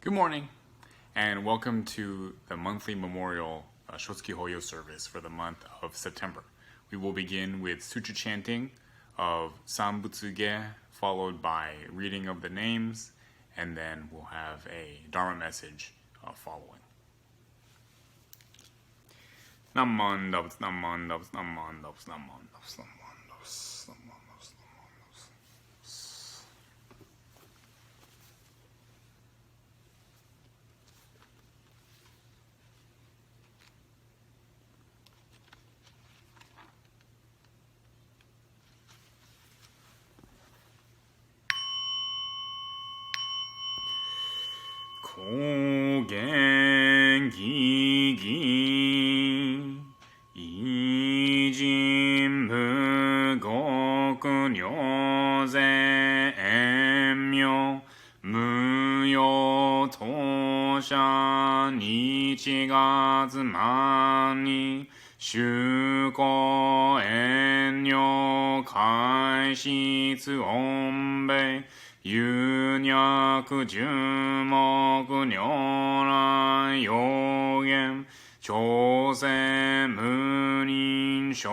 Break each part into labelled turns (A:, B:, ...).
A: Good morning, and welcome to the monthly memorial Shotsuki Hoyo service for the month of September. We will begin with sutra chanting of Sambutsuge, followed by reading of the names, and then we'll have a Dharma message following. Namandavs, namandavs, namandavs, namandavs, namandavs, namandavs. 高原義義偉人無極妙善妙無用当社日月万に修行遠慮開室音米有脈十目如来有言朝鮮無人小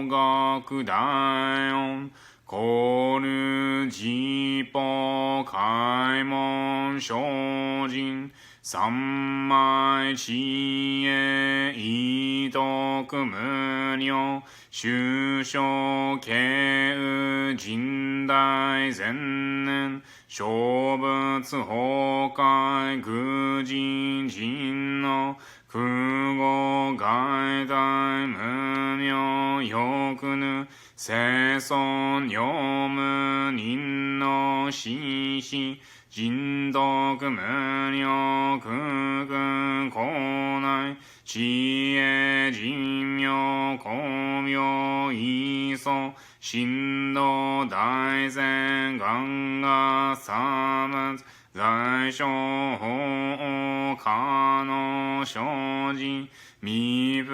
A: 学大音コルジポ開門精進三昧知恵異徳無量修正慶神大前年小仏崩壊愚人人の空語外大無明欲ぬ世尊読む人の死死人徳無量空軍口内知恵人妙光明異祖神道大善願が差別在所法可能生じ未不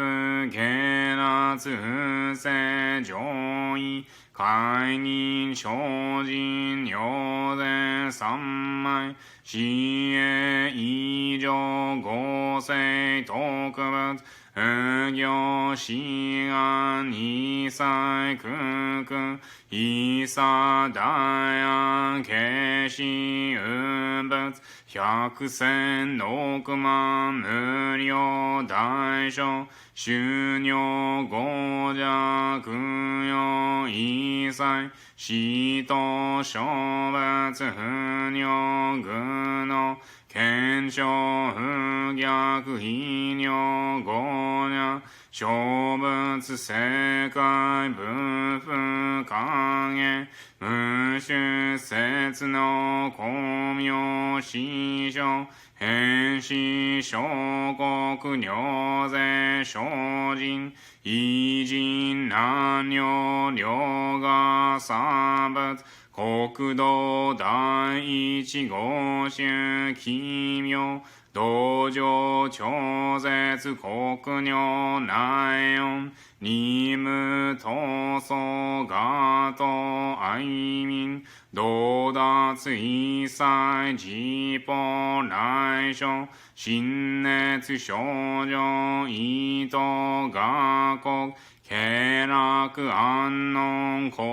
A: 下脱不正上位解任精進行善三昧知恵以上合成特別行志願二歳空空一差大安慶死無物百千六万無量大小修行五弱用一切死と小別不尿具の検証不逆非尿五若小仏世界不不影無種説の光明師匠変死小国両勢精進偉人難女両が差別国土第一号宗奇妙道場超絶国女内音二無闘争ガト愛民道達一切自法来所新熱少女意図雅国慶楽安穏好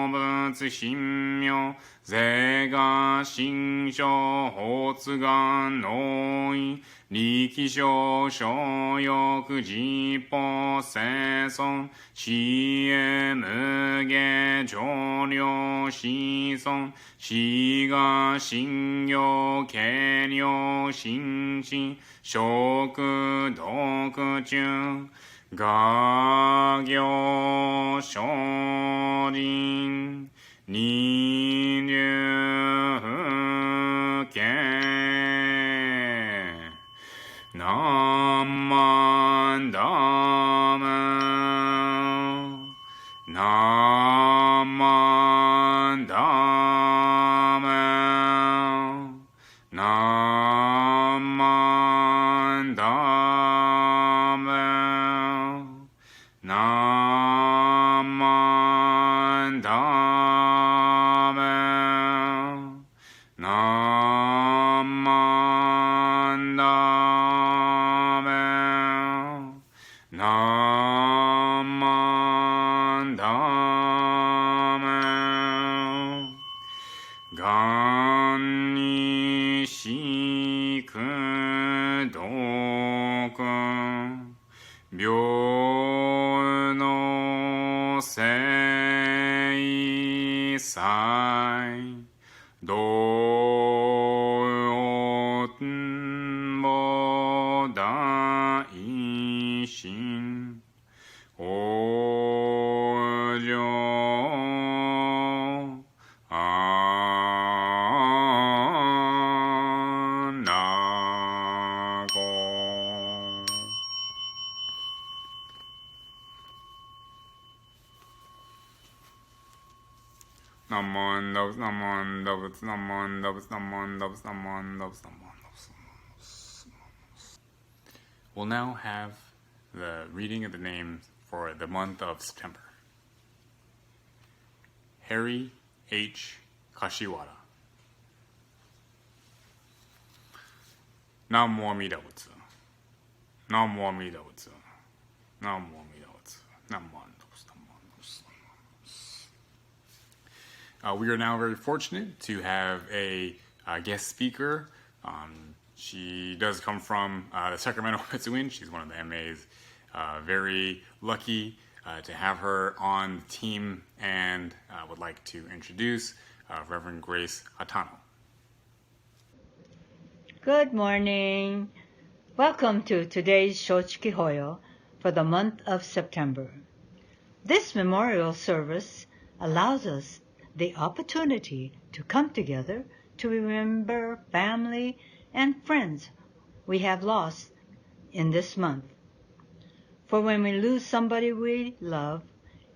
A: 物神妙是が心象発願能意力小小欲実法生存知恵無下上量子孫死が信用軽量心地食毒中画行精進二流不見何万ダム何万ダム何万ダム何万ダム何万 We'll now have the reading of the names for the month of September. Harry H. Kashiwara. Namo Amida Butsu. Namo Amida Butsu. Namo Amida Butsu. Namo We are now very fortunate to have a guest speaker. She does come from the Sacramento Metsuin. She's one of the MAs. Very lucky to have her on the team, and would like to introduce Reverend Grace Hatano.
B: Good morning. Welcome to today's Shotsuki Hoyo for the month of September. This memorial service allows us the opportunity to come together to remember family and friends we have lost in this month. For when we lose somebody we love,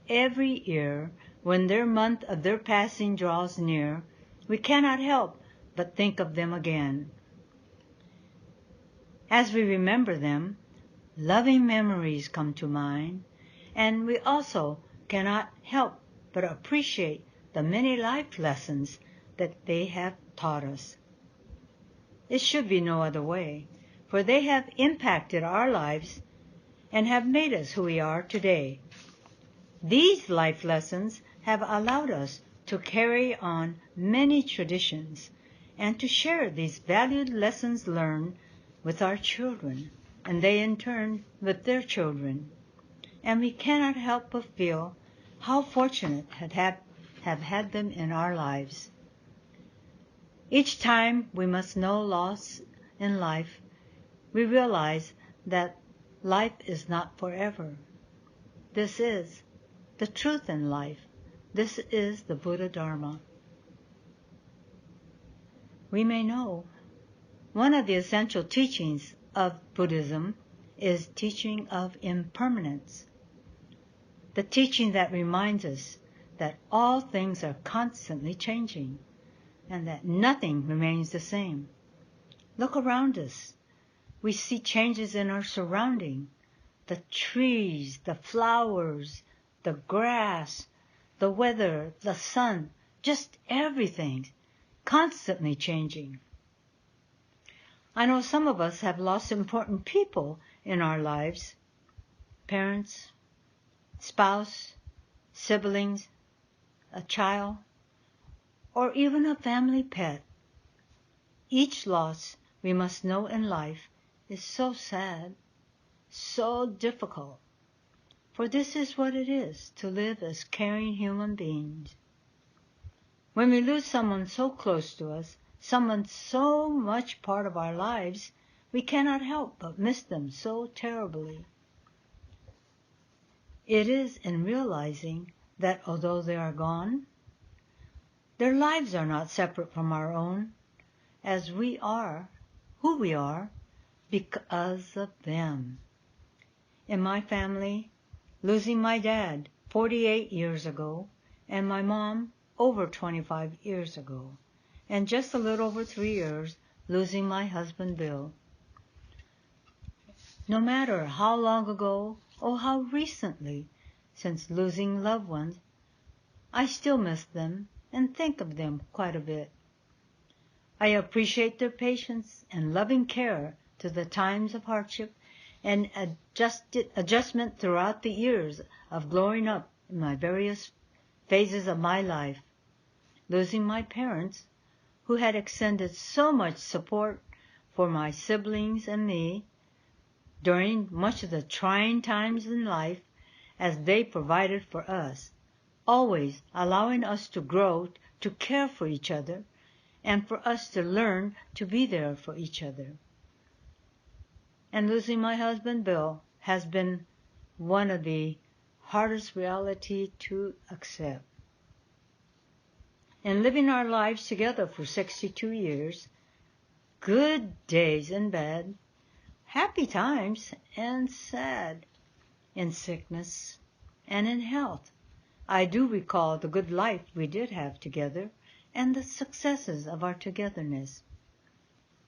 B: every year when their month of their passing draws near, we cannot help but think of them again. As we remember them, loving memories come to mind, and we also cannot help but appreciate the many life lessons that they have taught us. It should be no other way, for they have impacted our lives and have made us who we are today. These life lessons have allowed us to carry on many traditions and to share these valued lessons learned with our children, and they in turn with their children. And we cannot help but feel how fortunate have had them in our lives. Each time we must know loss in life, we realize that life is not forever. This is the truth in life. This is the Buddha Dharma. We may know one of the essential teachings of Buddhism is teaching of impermanence. The teaching that reminds us that all things are constantly changing and that nothing remains the same. Look around us. We see changes in our surrounding. The trees, the flowers, the grass, the weather, the sun, just everything, constantly changing. I know some of us have lost important people in our lives, parents, spouse, siblings, a child, or even a family pet. Each loss, we must know in life, is so sad, so difficult, for this is what it is to live as caring human beings. When we lose someone so close to us, someone so much part of our lives, we cannot help but miss them so terribly. It is in realizing that although they are gone, their lives are not separate from our own, as we are who we are because of them. In my family, losing my dad 48 years ago and my mom over 25 years ago, and just a little over 3 years losing my husband Bill. No matter how long ago or how recently since losing loved ones, I still miss them and think of them quite a bit. I appreciate their patience and loving care to the times of hardship and adjustment throughout the years of growing up in my various phases of my life. Losing my parents, who had extended so much support for my siblings and me during much of the trying times in life, as they provided for us, always allowing us to grow, to care for each other, and for us to learn to be there for each other. And losing my husband Bill has been one of the hardest reality to accept. In living our lives together for 62 years, good days and bad, happy times and sad, in sickness and in health, I do recall the good life we did have together and the successes of our togetherness.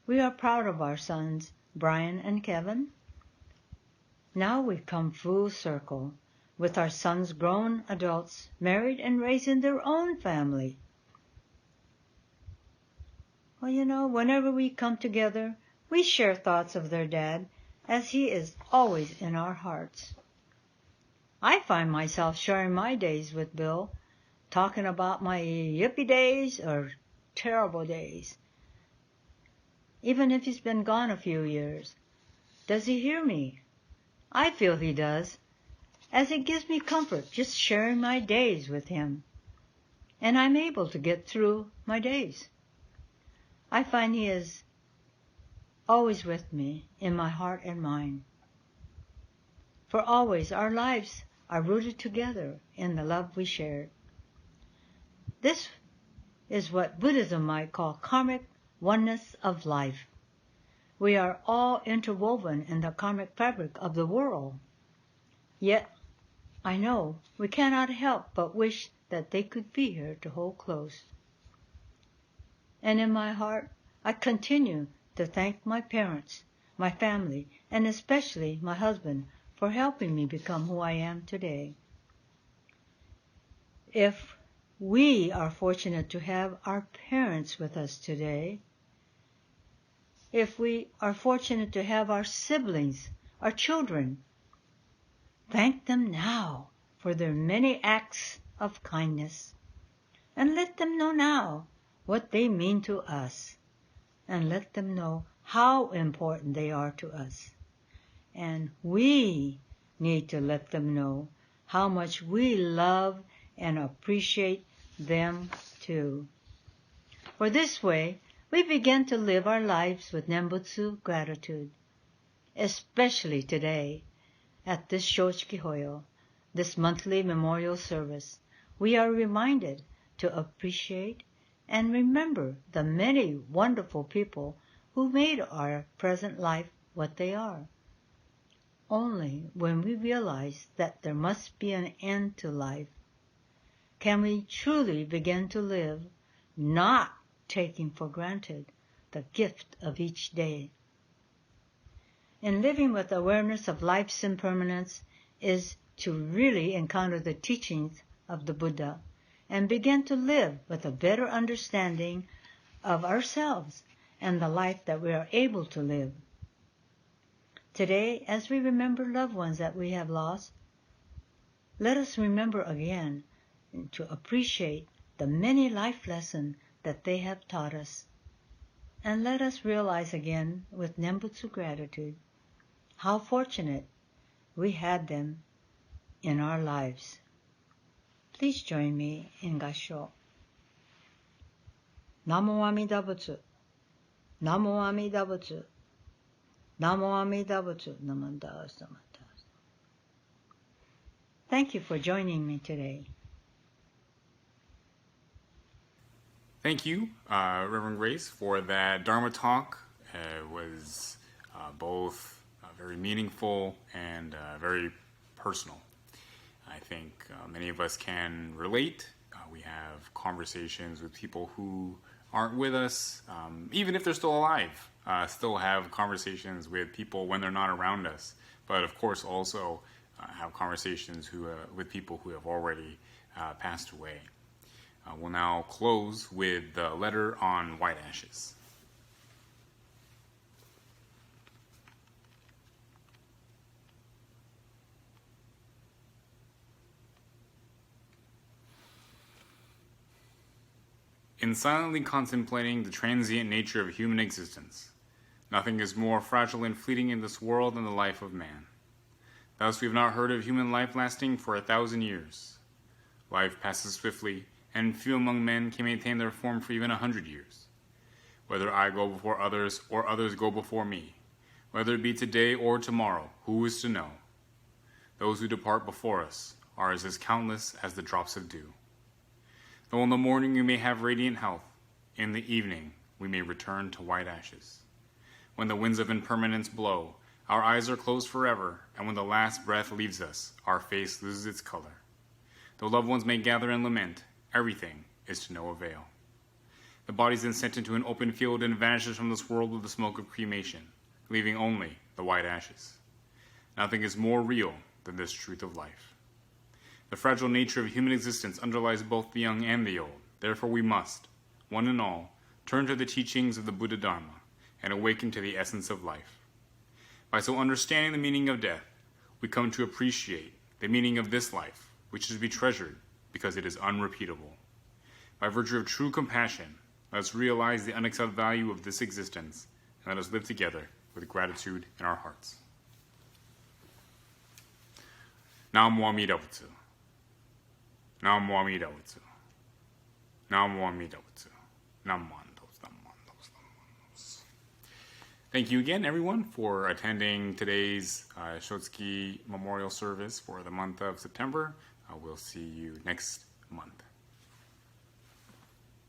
B: We are proud of our sons, Brian and Kevin. Now we've come full circle, with our sons grown adults, married and raising their own family. Well, whenever we come together, we share thoughts of their dad, as he is always in our hearts. I find myself sharing my days with Bill, talking about my yippee days or terrible days. Even if he's been gone a few years, does he hear me? I feel he does, as it gives me comfort just sharing my days with him, and I'm able to get through my days. I find he is always with me in my heart and mind. For always our lives are rooted together in the love we shared. This is what Buddhism might call karmic oneness of life. We are all interwoven in the karmic fabric of the world. Yet, I know we cannot help but wish that they could be here to hold close. And in my heart, I continue to thank my parents, my family, and especially my husband for helping me become who I am today. If we are fortunate to have our parents with us today, if we are fortunate to have our siblings, our children, thank them now for their many acts of kindness, and let them know now what they mean to us, and let them know how important they are to us. And we need to let them know how much we love and appreciate them too. For this way, we begin to live our lives with Nembutsu gratitude, especially today at this Shotsuki Hoyo, this monthly memorial service. We are reminded to appreciate and remember the many wonderful people who made our present life what they are. Only when we realize that there must be an end to life can we truly begin to live, not taking for granted the gift of each day. In living with awareness of life's impermanence is to really encounter the teachings of the Buddha and begin to live with a better understanding of ourselves and the life that we are able to live. Today, as we remember loved ones that we have lost, let us remember again to appreciate the many life lessons that they have taught us. And let us realize again with Nembutsu gratitude how fortunate we had them in our lives. Please join me in Gassho. Namo Amida Butsu. Namo Amida Butsu. Namo Amida Butsu. Namanda Samata. Thank you for joining me today.
A: Thank you, Reverend Grace, for that Dharma talk. It was both very meaningful and very personal. I think many of us can relate. We have conversations with people who aren't with us, even if they're still alive. Still have conversations with people when they're not around us. But of course, also have conversations with people who have already passed away. We'll now close with the letter on white ashes. In silently contemplating the transient nature of human existence, nothing is more fragile and fleeting in this world than the life of man. Thus we have not heard of human life lasting for 1,000 years. Life passes swiftly, and few among men can maintain their form for even 100 years. Whether I go before others or others go before me, whether it be today or tomorrow, who is to know? Those who depart before us are as countless as the drops of dew. Though in the morning we may have radiant health, in the evening we may return to white ashes. When the winds of impermanence blow, our eyes are closed forever, and when the last breath leaves us, our face loses its color. Though loved ones may gather and lament, everything is to no avail. The body is then sent into an open field and vanishes from this world with the smoke of cremation, leaving only the white ashes. Nothing is more real than this truth of life. The fragile nature of human existence underlies both the young and the old. Therefore we must, one and all, turn to the teachings of the Buddha Dharma and awaken to the essence of life. By so understanding the meaning of death, we come to appreciate the meaning of this life, which is to be treasured because it is unrepeatable. By virtue of true compassion, let us realize the unaccepted value of this existence and let us live together with gratitude in our hearts. Namo Amida Butsu. Namo Amida Butsu. Namo Amida Butsu. Namandos, namandos, namandos. Thank you again, everyone, for attending today's Shotsuki Memorial Service for the month of September. We'll see you next month.